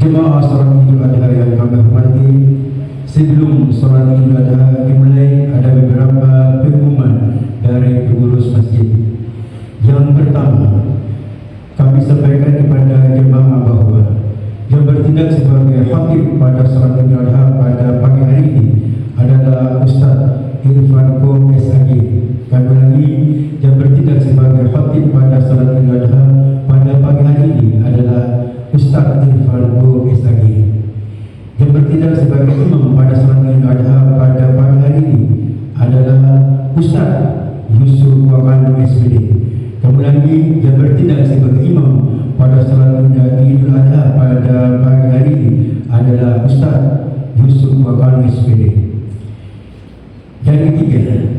Jemaah salat Idul Adha yang kami hormati, sebelum salat Idul Adha dimulai ada beberapa pengumuman dari pengurus masjid. Yang pertama, kami sampaikan kepada jemaah bahawa yang bertindak sebagai khatib pada salat Idul Adha pada pagi hari ini adalah Ustaz Irfan Ko SAG. Kami lagi, yang bertindak sebagai khatib pada salat Idul Adha pada pagi hari ini adalah Ustaz Irfan Ko SAG. Yang bertindak sebagai imam pada salat Idul Adha pada pagi hari ini adalah Ustaz Yusuf Wakan SPD. Kami lagi, yang bertindak sebagai imam pada salat Idul Adha pada pagi hari ini adalah Ustaz Yusuf Wakan SPD. Yang ketiga,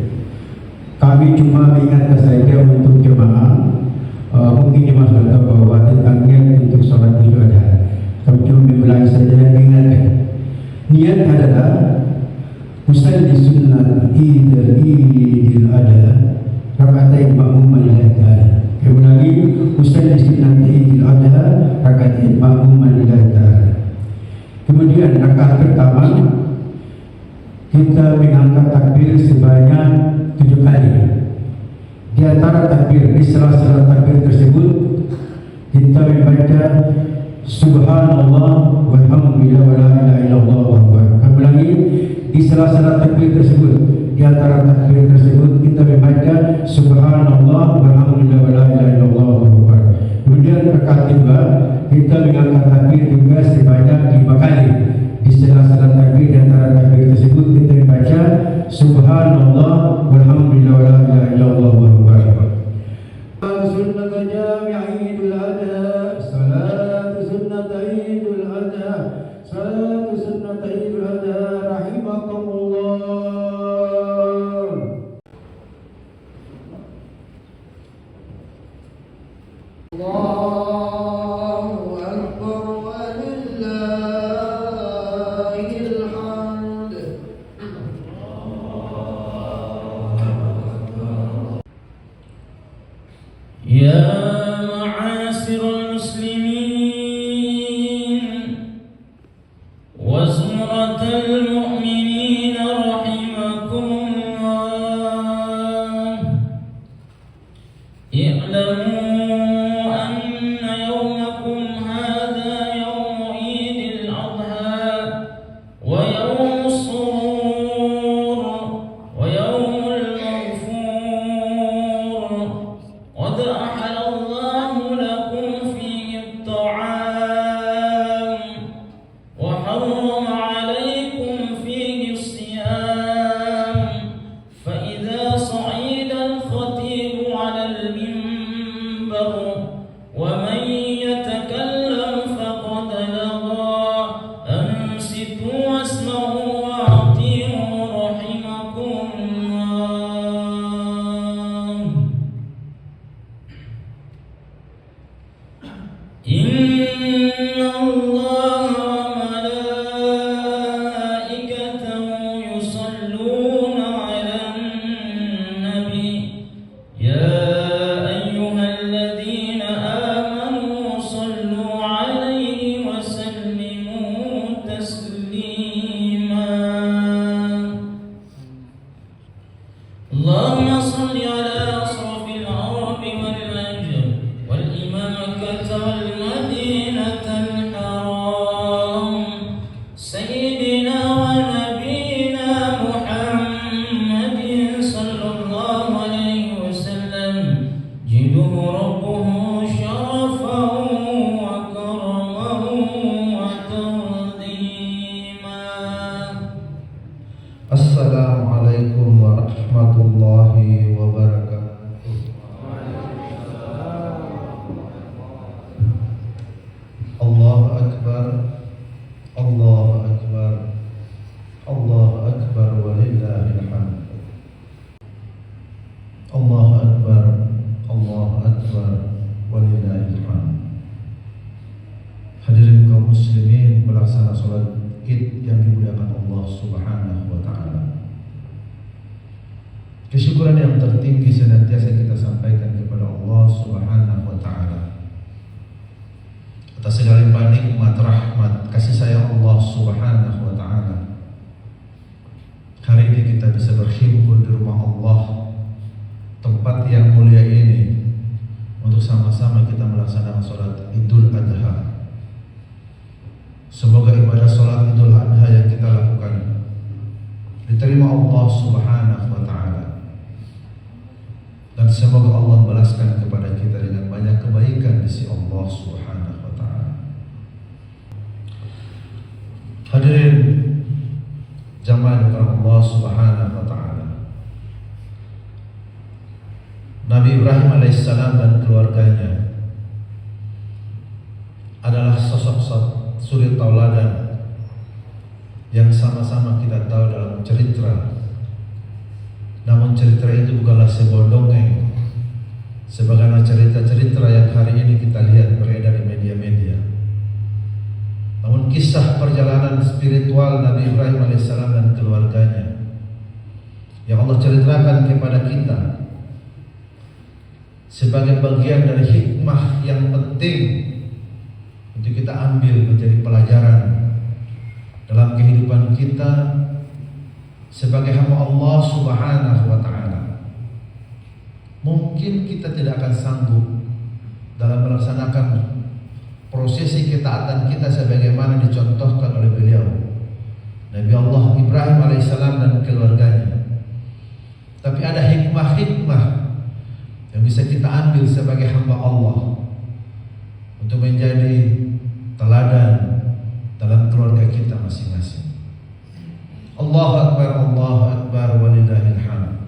kami cuma mengingatkan saja untuk jemaah, mungkin jemaah sudah tahu bahawa tentang niat untuk salat Idul Adha. Kami cuma mengulangi saja dan mengingatkan. Niat adalah usalli sunnat Idul Adha rakaatain ma'mum lillahi ta'ala. Kami lagi, usalli sunnat Idul Adha rakaatain ma'mum lillahi ta'ala. Kemudian rakaat pertama kita mengangkat takbir sebanyak 7 kali. Di antara takbir, di sela-sela takbir tersebut kita membaca Subhanallah walhamdulillah wa la ilaha illallah wa akbar. Kami lagi, di sela-sela takbir tersebut, di antara takbir tersebut kita membaca Subhanallah walhamdulillah wa la ilaha illallah wa akbar. Kemudian rakaat kedua kita mengangkat takbir juga sebanyak 5 kali. Di sela-sela takbir, di antara takbir tersebut kita membaca Subhanallah walhamdulillah wa la ilaha illallah wa akbar. Sunnat jami' Idul Adha, salat sunnat Idul Adha, salat sunnat Idul Adha, rahimakumullah. Allahu Akbar wa lillahil hamd. Ya ma'asyiral muslimin wa zumratal mu'minin rahimakumullah. I'lamu anna yawmakum hadha yawmu Idil Adha wa yawmus surur wa yawmul maghfur. قد أحل الله لكم فيه الطعام وحرم عليكم فيه الصيام فإذا صعد الخطيب على المنبر ومن يتكلم فقد لغى أنصتوا واسمعوا وأطيعوا رحمكم الله. Inna Allah wa malaikatahu yusalluna 'alan nabi ya ayyuhalladzina amanu sallu 'alaihi wa sallimu taslima. Allahumma salli 'ala asrafil arabi wal ajam wal imamati wal مدينة الحرام سيدنا ونبينا محمد صلى الله عليه وسلم جده ربه شرفا وكرما وتقديما. السلام عليكم ورحمة الله وبركاته. Allahu Akbar, Allahu Akbar, Allahu Akbar walillahil hamd. Allahu Akbar, Allahu Akbar walillahil hamd. Hadirin kaum muslimin, pelaksana salat Id yang dimuliakan Allah Subhanahu wa taala. Kesyukuran yang tertinggi senantiasa kita sampaikan kepada Allah Subhanahu wa taala atas segala limpah nikmat, rahmat, kasih sayang Allah Subhanahu wa Ta'ala. Hari ini kita bisa berhimpun di rumah Allah, tempat yang mulia ini, untuk sama-sama kita melaksanakan sholat Idul Adha. Semoga ibadah sholat Idul Adha yang kita lakukan diterima Allah Subhanahu wa Ta'ala, dan semoga Allah balaskan kepada kita dengan banyak kebaikan di sisi Allah Subhanahu wa Ta'ala. Hadirin jamaah dengan Allah Subhanahu wa Ta'ala, Nabi Ibrahim alaihissalam dan keluarganya adalah sosok suri tauladan yang sama-sama kita tahu dalam cerita. Namun cerita itu bukanlah sebuah dongeng, sebagaimana cerita-cerita yang hari ini kita lihat beredar di media-media. Namun kisah perjalanan spiritual Nabi Ibrahim alaihissalam dan keluarganya yang Allah ceritakan kepada kita sebagai bagian dari hikmah yang penting untuk kita ambil menjadi pelajaran dalam kehidupan kita sebagai hamba Allah Subhanahu wa Ta'ala. Mungkin kita tidak akan sanggup dalam melaksanakan prosesi ketaatan kita sebagaimana dicontohkan oleh beliau Nabi Allah Ibrahim alaihissalam dan keluarganya. Tapi ada hikmah-hikmah yang bisa kita ambil sebagai hamba Allah untuk menjadi teladan dalam keluarga kita masing-masing. Allahu Akbar walillahil hamd.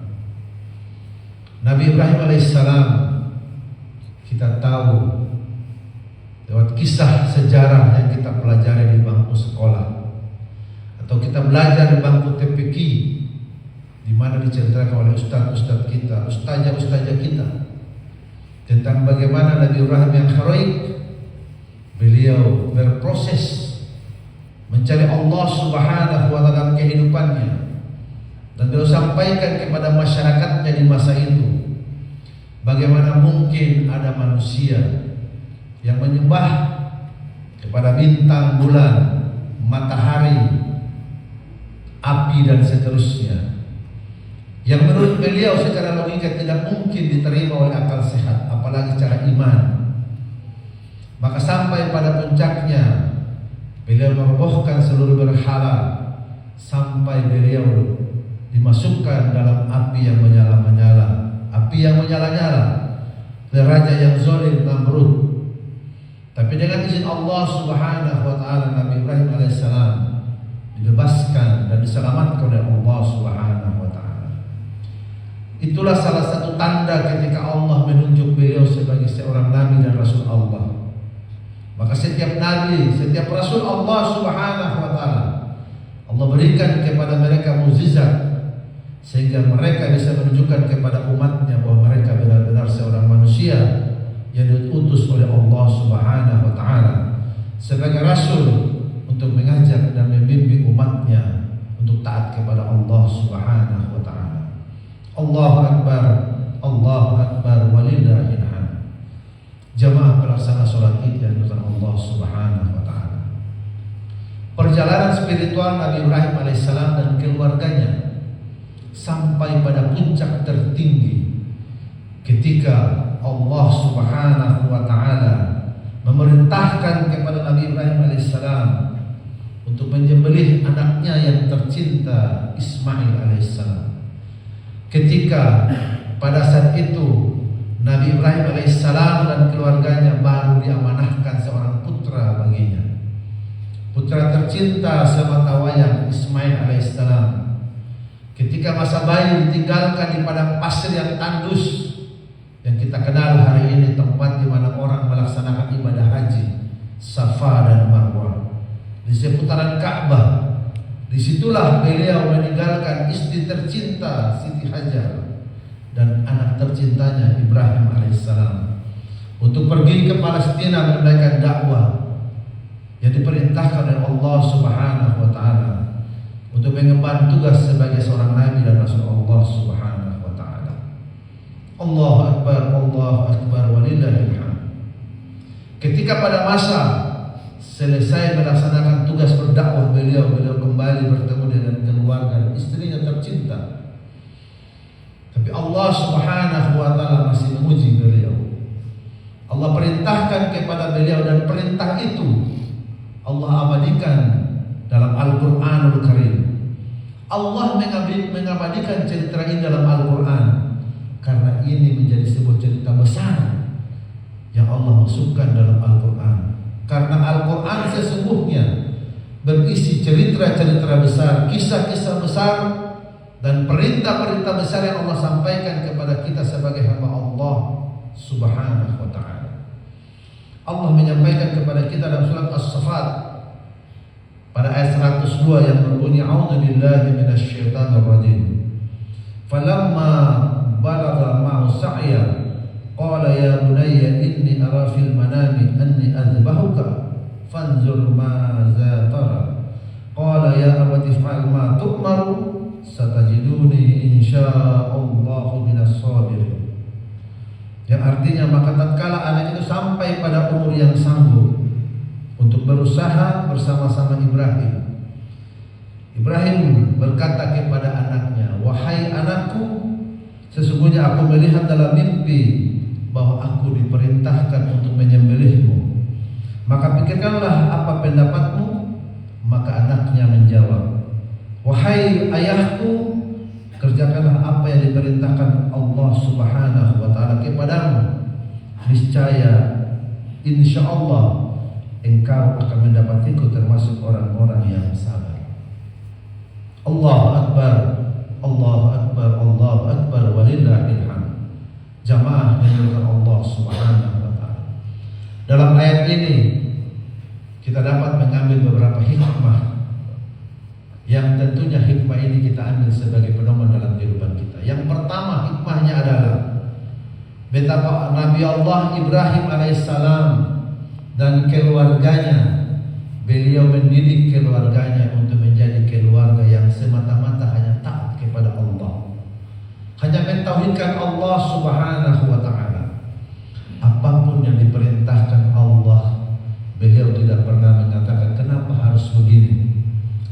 Nabi Ibrahim alaihissalam kita tahu lewat kisah sejarah yang kita pelajari di bangku sekolah atau kita belajar di bangku TPQ, di mana diceritakan oleh ustaz-ustaz kita, ustazah-ustazah kita tentang bagaimana Nabi Ibrahim yang heroik, beliau berproses mencari Allah Subhanahu wa Ta'ala dalam kehidupannya, dan beliau sampaikan kepada masyarakatnya di masa itu bagaimana mungkin ada manusia yang menyembah kepada bintang, bulan, matahari, api dan seterusnya, yang menurut beliau secara logika tidak mungkin diterima oleh akal sehat, apalagi cara iman. Maka sampai pada puncaknya beliau merobohkan seluruh berhala sampai beliau dimasukkan dalam api yang menyala-nyala, api yang menyala-nyala oleh raja yang zalim Namrud. Tapi dengan izin Allah Subhanahu wa Ta'ala, Nabi Ibrahim alaihissalam dibebaskan dan diselamatkan oleh Allah Subhanahu wa Ta'ala. Itulah salah satu tanda ketika Allah menunjuk beliau sebagai seorang nabi dan rasul Allah. Maka setiap nabi, setiap rasul Allah Subhanahu wa Ta'ala, Allah berikan kepada mereka mukjizat sehingga mereka bisa menunjukkan kepada umatnya bahwa mereka benar-benar seorang manusia yang diutus oleh Allah Subhanahu wa Ta'ala sebagai rasul untuk mengajak dan membimbing umatnya untuk taat kepada Allah Subhanahu wa Ta'ala. Allahu Akbar walillahil hamd. Jamaah pelaksana sholat Id yang dilakukan Allah Subhanahu wa Ta'ala. Perjalanan spiritual Nabi Ibrahim alaihissalam dan keluarganya sampai pada puncak tertinggi ketika Allah Subhanahu wa Ta'ala memerintahkan kepada Nabi Ibrahim alaihissalam untuk menyembelih anaknya yang tercinta Ismail alaihissalam. Ketika pada saat itu Nabi Ibrahim alaihissalam dan keluarganya baru diamanahkan seorang putra baginya, putra tercinta sematawayang Ismail alaihissalam. Ketika masa bayi ditinggalkan di padang pasir yang tandus yang kita kenal hari ini, tempat di mana orang melaksanakan ibadah haji, Safa dan Marwah, di seputaran Ka'bah. Disitulah beliau meninggalkan istri tercinta Siti Hajar dan anak tercintanya Ibrahim alaihissalam untuk pergi ke Palestina menunaikan dakwah yang diperintahkan oleh Allah Subhanahu wa Ta'ala untuk mengemban tugas sebagai seorang nabi dan rasul Allah Subhanahu wa Ta'ala. Allahu Akbar walillahil hamd. Ketika pada masa selesai melaksanakan tugas berdakwah beliau kembali bertemu dengan keluarga dan istrinya tercinta. Tapi Allah Subhanahu wa taala masih menguji beliau. Allah perintahkan kepada beliau dan perintah itu Allah abadikan dalam Al-Qur'anul Karim. Allah mengabadikan cerita ini dalam Al-Quran karena ini menjadi sebuah cerita besar yang Allah masukkan dalam Al-Quran. Karena Al-Quran sesungguhnya berisi cerita-cerita besar, kisah-kisah besar, dan perintah-perintah besar yang Allah sampaikan kepada kita sebagai hamba Allah Subhanahu wa ta'ala. Allah menyampaikan kepada kita dalam surat As-Saffat pada ayat 102 yang berbunyi a'udzubillahi minasyaitonir rajim. Falamma balagha ma'u sa'ya qala ya bunayya inni ara fil manami anni adhbahuka fanzur madza tara. Qala ya abati fa'al ma tu'maru satajiduni insyaallahu minas sabirin. Yang artinya maka tatkala anak itu sampai pada umur yang sanggup untuk berusaha bersama-sama Ibrahim. Ibrahim berkata kepada anaknya, "Wahai anakku, sesungguhnya aku melihat dalam mimpi bahwa aku diperintahkan untuk menyembelihmu. Maka pikirkanlah apa pendapatmu." Maka anaknya menjawab, "Wahai ayahku, kerjakanlah apa yang diperintahkan Allah Subhanahu wa ta'ala kepadamu. Niscaya insyaallah engkau akan mendapatiku termasuk orang-orang yang sabar." Allahu Akbar, Allahu Akbar, Allahu Akbar, walillahil hamd. Jamaah memuliakan Allah Subhanahu wa ta'ala. Dalam ayat ini kita dapat mengambil beberapa hikmah yang tentunya hikmah ini kita ambil sebagai pedoman dalam kehidupan kita. Yang pertama hikmahnya adalah betapa Nabi Allah Ibrahim alaihissalam dan keluarganya, beliau mendidik keluarganya untuk menjadi keluarga yang semata-mata hanya taat kepada Allah, hanya mentauhidkan Allah Subhanahu wa ta'ala. Apapun yang diperintahkan Allah, beliau tidak pernah mengatakan kenapa harus begini,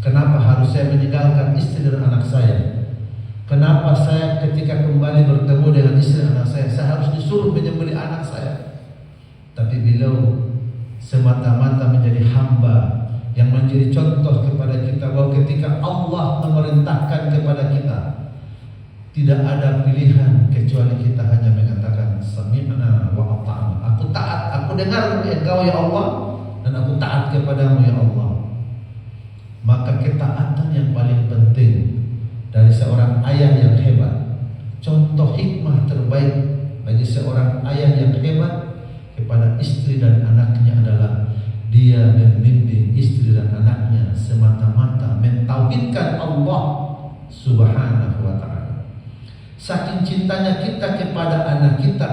kenapa harus saya meninggalkan istri dan anak saya, kenapa saya ketika kembali bertemu dengan istri dan anak saya harus disuruh menyembelih anak saya. Tapi beliau semata-mata menjadi hamba yang menjadi contoh kepada kita bahwa ketika Allah memerintahkan kepada kita, tidak ada pilihan kecuali kita hanya mengatakan sami'na wa ata'na. Aku taat, aku dengar engkau ya Allah, dan aku taat kepadamu ya Allah. Maka ketaatan yang paling penting dari seorang ayah yang hebat, contoh hikmah terbaik bagi seorang ayah yang hebat kepada istri dan anaknya adalah dia membimbing istri dan anaknya semata-mata mentauhidkan Allah Subhanahu wa ta'ala. Saking cintanya kita kepada anak kita,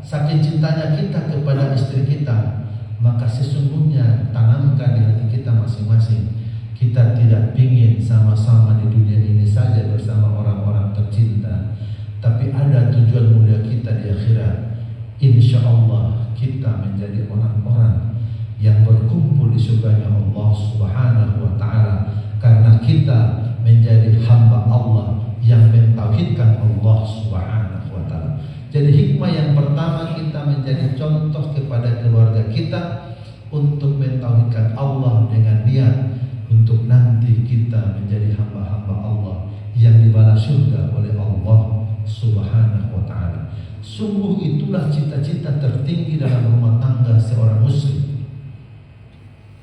saking cintanya kita kepada istri kita, maka sesungguhnya tanamkan di hati kita masing-masing, kita tidak ingin sama-sama di dunia ini saja bersama orang-orang tercinta, tapi ada tujuan mulia kita di akhirat. Insya Allah kita menjadi orang-orang yang berkumpul di surganya Allah Subhanahu wa ta'ala karena kita menjadi hamba Allah yang mentauhidkan Allah Subhanahu wa ta'ala. Jadi hikmah yang pertama, kita menjadi contoh kepada keluarga kita untuk mentauhidkan Allah dengan niat untuk nanti kita menjadi hamba-hamba Allah yang dibalas surga oleh Allah Subhanahu wa ta'ala. Sungguh itulah cita-cita tertinggi dalam rumah tangga seorang muslim.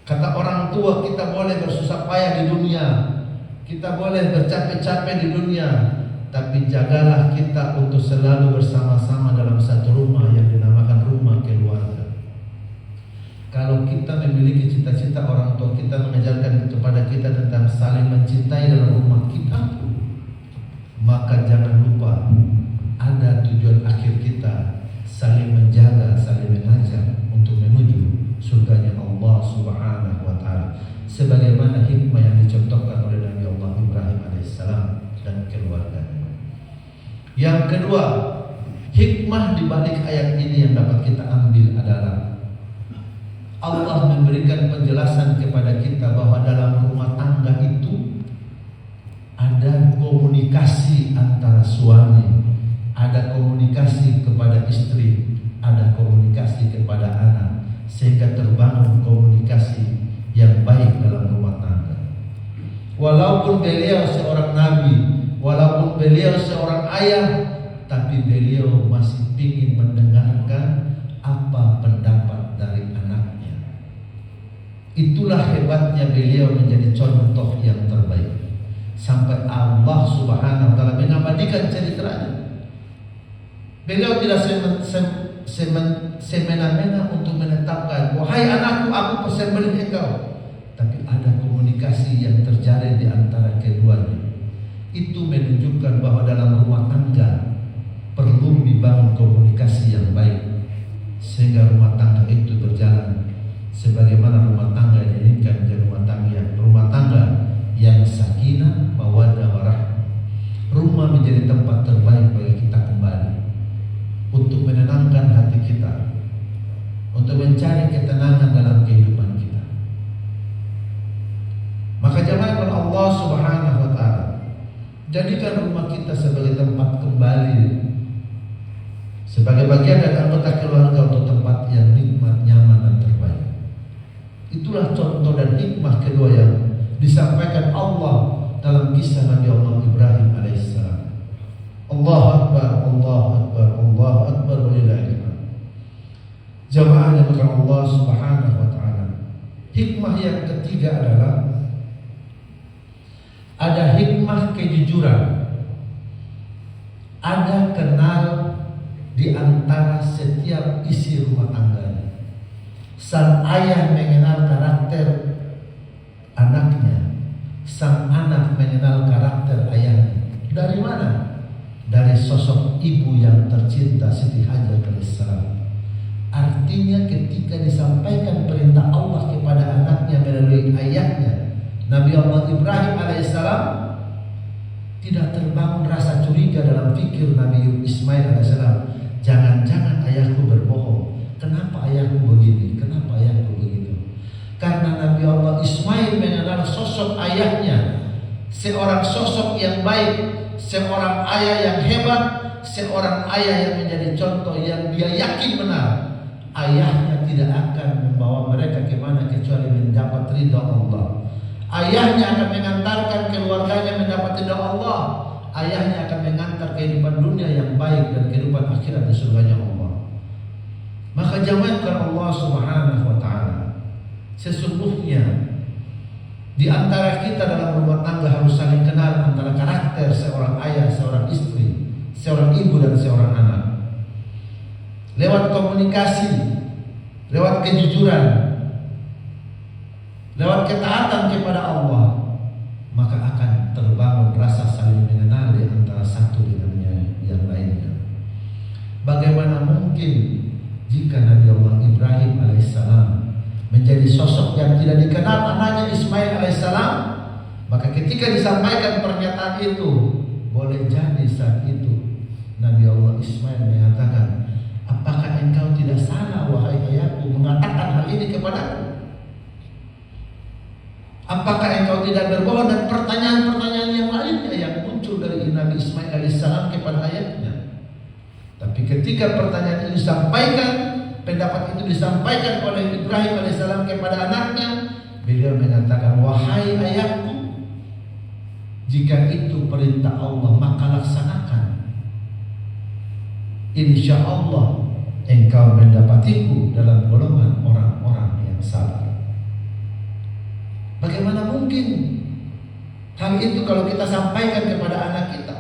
Kata orang tua, kita boleh bersusah payah di dunia, kita boleh bercapek-capek di dunia, tapi jagalah kita untuk selalu bersama-sama dalam satu rumah yang dinamakan rumah keluarga. Kalau kita memiliki cita-cita, orang tua kita mengajarkan kepada kita tentang saling mencintai dalam rumah kita, maka jangan lupa ada tujuan akhir kita, saling menjaga, saling mengajar untuk menuju surganya Allah Subhanahu wa ta'ala, sebagaimana hikmah yang dicontohkan oleh Nabi Allah Ibrahim alaihissalam dan keluarganya. Yang kedua, hikmah di balik ayat ini yang dapat kita ambil adalah Allah memberikan penjelasan kepada kita bahwa dalam rumah tangga itu ada komunikasi antara suami, ada komunikasi kepada istri, ada komunikasi kepada anak, sehingga terbangun komunikasi yang baik dalam rumah tangga. Walaupun beliau seorang nabi, walaupun beliau seorang ayah, tapi beliau masih ingin mendengarkan apa pendapat dari anaknya. Itulah hebatnya beliau menjadi contoh yang terbaik. Sampai Allah Subhanahu wa taala mengabadikan ceritanya. Beliau tidak semena-mena untuk menetapkan, wahai anakku, aku persembelih engkau. Tapi ada komunikasi yang terjalin di antara keduanya. Itu menunjukkan bahwa dalam rumah tangga perlu dibangun komunikasi yang baik, sehingga rumah tangga itu berjalan sebagaimana rumah tangga diinginkan menjadi rumah tangga yang sakinah, mawaddah, warahmah. Rumah menjadi tempat terbaik bagi kita kembali untuk menenangkan hati kita, untuk mencari ketenangan dalam kehidupan kita. Maka jamaah Allah Subhanahu wa taala, jadikan rumah kita sebagai tempat kembali, sebagai bagian dari anggota keluarga, untuk tempat yang nikmat, nyaman, dan terbaik. Itulah contoh dan hikmah kedua yang disampaikan Allah dalam kisah Nabi Allah Ibrahim alaihissalam. Allahu Akbar, Allahu Akbar, Allahu Akbar, walillahil hamd. Jamaah yang dimuliakan Allah Subhanahu wa taala. Hikmah yang ketiga adalah ada hikmah kejujuran. Ada kenal di antara setiap isi rumah tangganya. Sang ayah mengenal karakter anaknya, sang anak mengenal karakter ayahnya. Dari mana? Dari sosok ibu yang tercinta Siti Hajar alaihissalam. Artinya ketika disampaikan perintah Allah kepada anaknya melalui ayahnya, Nabi Allah Ibrahim alaihissalam, tidak terbangun rasa curiga dalam fikir Nabi Ismail alaihissalam. Jangan-jangan ayahku berbohong. Kenapa ayahku begini? Kenapa ayahku begitu? Karena Nabi Allah Ismail mengenal sosok ayahnya, seorang sosok yang baik, seorang ayah yang hebat, seorang ayah yang menjadi contoh yang dia yakin benar. Ayahnya tidak akan membawa mereka kemana kecuali mendapat ridha Allah. Ayahnya akan mengantarkan keluarganya mendapat ridha Allah. Ayahnya akan mengantar kehidupan dunia yang baik dan kehidupan akhirat di surganya Allah. Maka jamaahkan Allah Subhanahu wa taala, sesungguhnya di antara kita dalam rumah tangga harus saling kenal antara karakter seorang ayah, seorang istri, seorang ibu, dan seorang anak. Lewat komunikasi, lewat kejujuran, lewat ketaatan kepada Allah, maka akan terbangun rasa saling mengenal di antara satu dengan yang lainnya. Bagaimana mungkin jika Nabi Allah Ibrahim alaihissalam menjadi sosok yang tidak dikenal anaknya Ismail alaihissalam, maka ketika disampaikan pernyataan itu, boleh jadi saat itu Nabi Allah Ismail mengatakan, apakah engkau tidak salah wahai ayahku mengatakan hal ini kepadaku? Apakah engkau tidak berbohong? Dan pertanyaan-pertanyaan yang lainnya yang muncul dari Nabi Ismail alaihissalam kepada ayahnya. Tapi ketika pertanyaan ini disampaikan, pendapat itu disampaikan oleh Ibrahim alaihissalam kepada anaknya, beliau mengatakan, wahai ayahku, jika itu perintah Allah maka laksanakan. Insya Allah engkau mendapatiku dalam golongan orang-orang yang sabar. Bagaimana mungkin hal itu kalau kita sampaikan kepada anak kita?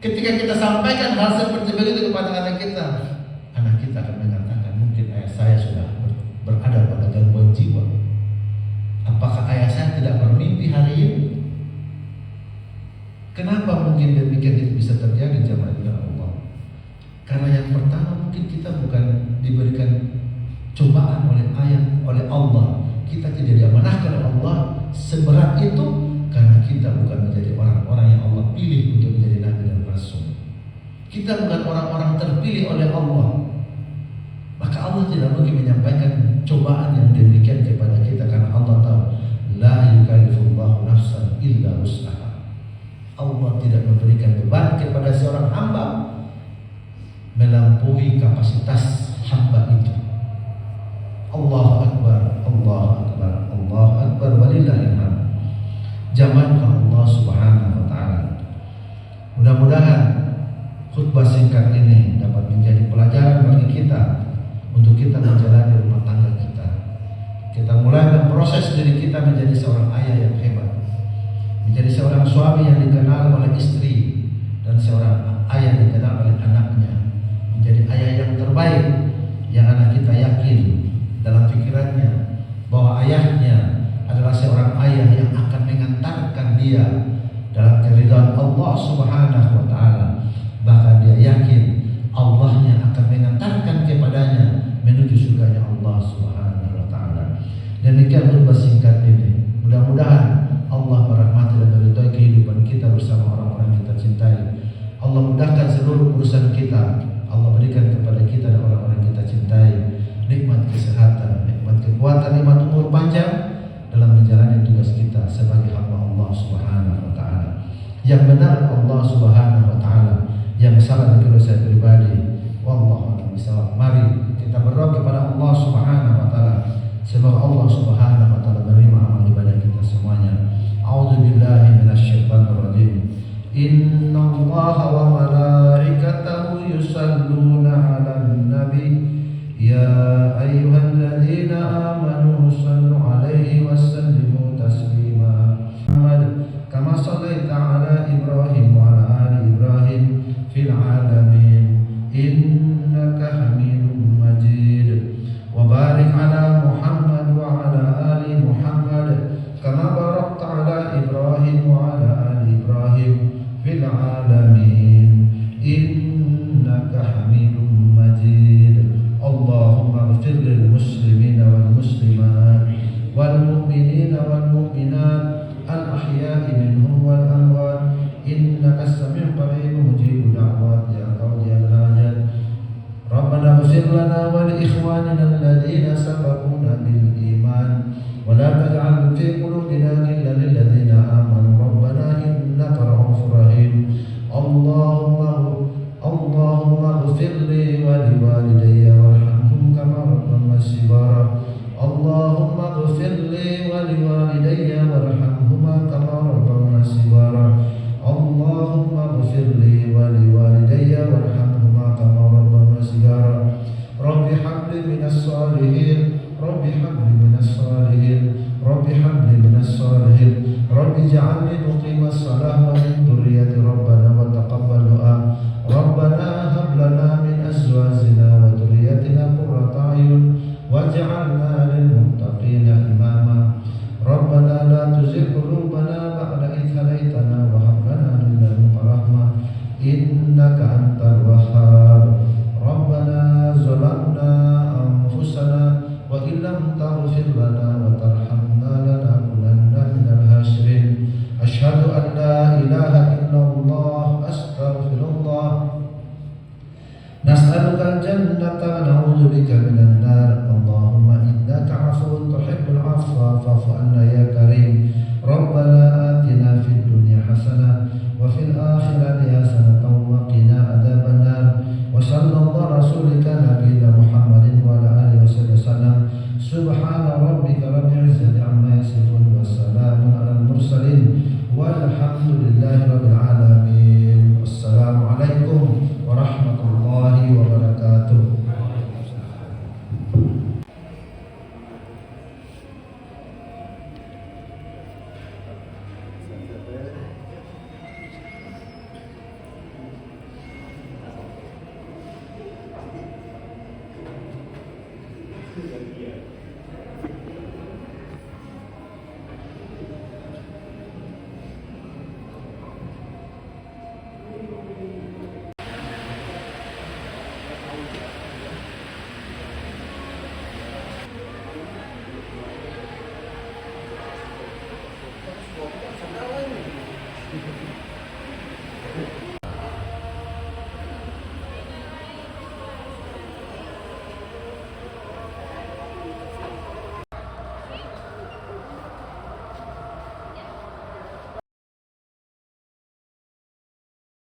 Ketika kita sampaikan hal seperti begitu kepada anak kita akan mengatakan, mungkin ayah saya sudah berada pada gangguan jiwa. Apakah ayah saya tidak bermimpi hari ini? Kenapa mungkin demikian itu bisa terjadi, jemaah Allah? Karena yang pertama, mungkin kita bukan diberikan cobaan oleh Allah. Kita tidak diamanahkan oleh Allah seberat itu karena kita bukan menjadi orang-orang yang Allah pilih untuk menjadi nabi dan rasul. Kita bukan orang-orang terpilih oleh Allah. Maka Allah tidak mungkin menyampaikan cobaan yang demikian kepada kita, karena Allah tahu la yukallifullahu nafsan illa wus'aha. Allah tidak memberikan beban kepada seorang hamba melampaui kapasitas hamba itu. Allahu Akbar, Allahu Akbar, Allahu Akbar, walillahil hamd. Jamankan Allah Subhanahu wa taala. Mudah-mudahan khutbah singkat ini dapat menjadi pelajaran bagi kita untuk kita menjalani rumah tangga kita. Kita mulai memproses diri kita menjadi seorang ayah yang hebat, menjadi seorang suami yang dikenal oleh istri, dan seorang ayah yang dikenal oleh anaknya, menjadi ayah yang terbaik yang anak kita yakin dalam pikirannya bahwa ayahnya adalah seorang ayah yang akan mengantarkan dia dalam keridhaan Allah Subhanahu wa taala. Bahkan dia yakin Allahnya akan mengantarkan kepadanya menuju surganya Allah Subhanahu wa taala. Demikian khutbah singkat ini. Mudah-mudahan Allah merahmati dan meridai kehidupan kita bersama orang-orang yang kita cintai. Allah mudahkan seluruh urusan kita. Allah berikan kepada kita dan orang-orang yang kita cintai nikmat kesehatan, nikmat kekuatan, nikmat umur panjang dalam menjalani tugas kita sebagai hamba Allah Subhanahu wa taala. Yang benar Allah Subhanahu wa taala, yang salah dikira saya pribadi. Wallahu a'lam bishawab. Mari kita berdoa kepada Allah Subhanahu wa taala. Semoga Allah Subhanahu wa taala menerima amal ibadah kita semuanya. A'udzubillahi minasyaitonir rajim. Innallaha wa malaikatahu yusalluna 'alan nabi. Ya ayyuhalladzina amanu sallu 'alaihi wa sallimu taslima. Kama shallaita 'ala Ibrahim wa 'ala ali Ibrahim fil 'alamin innaka Hamidum Majid. Wa barik 'ala Muhammad wa 'ala ali Muhammad kama barakta 'ala Ibrahim wa 'ala ali Ibrahim fil 'alamin innaka Hamidum Majid. Allahumma ighfir lil muslimina wal muslimat wal mu'minina wal mu'minat al ahya'i minhum wal amwat innaka as-sami'u qarib mujibu da'wat ya qawli al hajat. Rabbana ighfir lana wa li ikhwanina alladhina sabaquna bil iman wa la taj'al fi qulubina ghillan lil ladzina amanu rabbana innaka ra'ufur rahim. Allahumma ighfir li wa li walidayya warhamhum kama rabbayani shighara. Allahumma ighfir li wa li walidayya warhamhuma kama rabbayani shighara. Allahumma ighfir li wa li walidayya warhamhuma kama rabbayani shighara. Rabbi habli minas salihin, Rabbi habli minas salihin, Rabbi habli minas salihin. Rabbi ja'alni muqimas salah wa min dhurriyyati rabbana wa taqabbal du'a. Rabbana hab lana min azwajina wa dhurriyyatina qurrata a'yun waj'alna lil muttaqina imama. Rabbana la tuzigh qulubana ba'da idh hadaytana wa hab lana min ladunka rahmah innaka antal wahhab. Rabbana zalamna anfusana wa illam taghfir lana wa tarhamna lanakunanna minal khasirin. Asyhadu an la ilaha illallah astaghfirullah. Nas'aluka al-jannata wa na'udzu bika minan nar. Allahumma innaka 'afuwwun tuhibbul 'afwa fa'fu 'anna ya karim. Rabbana atina fid dunya hasanah wa fil